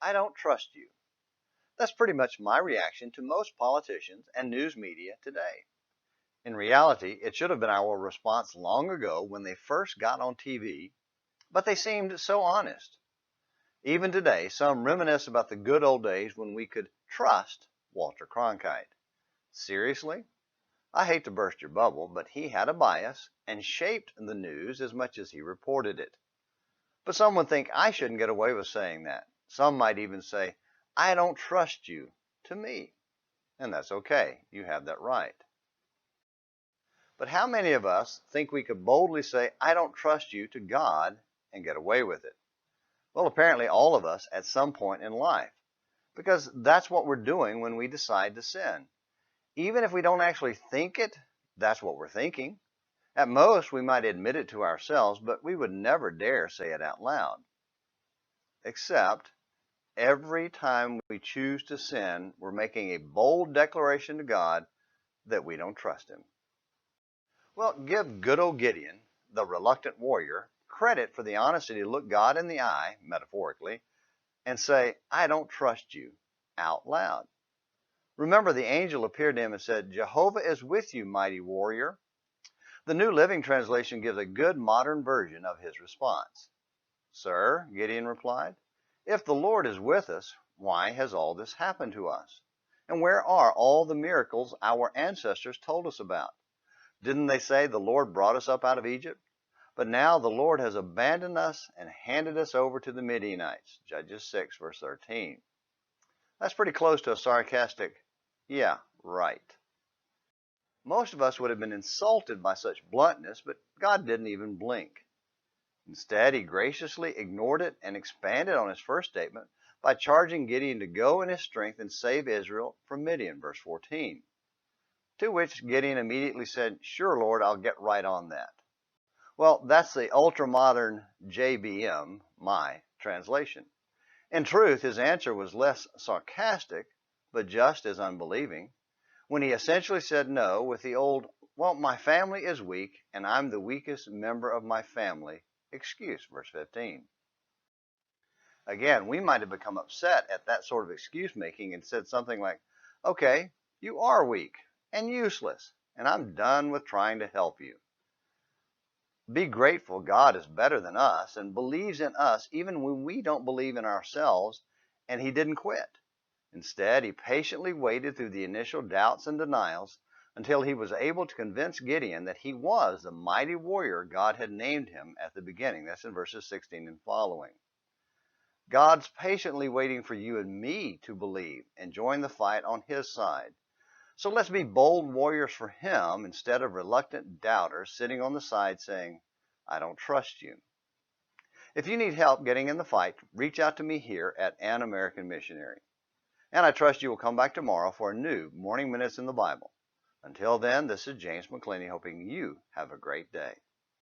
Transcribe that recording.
I don't trust you. That's pretty much my reaction to most politicians and news media today. In reality, it should have been our response long ago when they first got on TV, but they seemed so honest. Even today, some reminisce about the good old days when we could trust Walter Cronkite. Seriously? I hate to burst your bubble, but he had a bias and shaped the news as much as he reported it. But some would think I shouldn't get away with saying that. Some might even say, I don't trust you to me. And that's okay. You have that right. But how many of us think we could boldly say, I don't trust you to God and get away with it? Well, apparently all of us at some point in life, because that's what we're doing when we decide to sin. Even if we don't actually think it, that's what we're thinking. At most, we might admit it to ourselves, but we would never dare say it out loud. Except, every time we choose to sin, we're making a bold declaration to God that we don't trust Him. Well, give good old Gideon, the reluctant warrior, credit for the honesty to look God in the eye, metaphorically, and say, I don't trust you, out loud. Remember, the angel appeared to him and said, Jehovah is with you, mighty warrior. The New Living Translation gives a good modern version of his response. Sir, Gideon replied, if the Lord is with us, why has all this happened to us? And where are all the miracles our ancestors told us about? Didn't they say the Lord brought us up out of Egypt? But now the Lord has abandoned us and handed us over to the Midianites. Judges 6, verse 13. That's pretty close to a sarcastic, yeah, right. Most of us would have been insulted by such bluntness, but God didn't even blink. Instead, He graciously ignored it and expanded on His first statement by charging Gideon to go in his strength and save Israel from Midian, verse 14. To which Gideon immediately said, sure, Lord, I'll get right on that. Well, that's the ultra-modern JBM, my translation. In truth, his answer was less sarcastic, but just as unbelieving, when he essentially said no with the old, well, my family is weak, and I'm the weakest member of my family excuse, verse 15. Again, we might have become upset at that sort of excuse making and said something like, okay, you are weak and useless, and I'm done with trying to help you. Be grateful God is better than us and believes in us even when we don't believe in ourselves, and He didn't quit. Instead, He patiently waited through the initial doubts and denials until He was able to convince Gideon that he was the mighty warrior God had named him at the beginning. That's in verses 16 and following. God's patiently waiting for you and me to believe and join the fight on His side. So let's be bold warriors for Him instead of reluctant doubters sitting on the side saying, I don't trust you. If you need help getting in the fight, reach out to me here at An American Missionary. And I trust you will come back tomorrow for a new Morning Minutes in the Bible. Until then, this is James McClenny hoping you have a great day.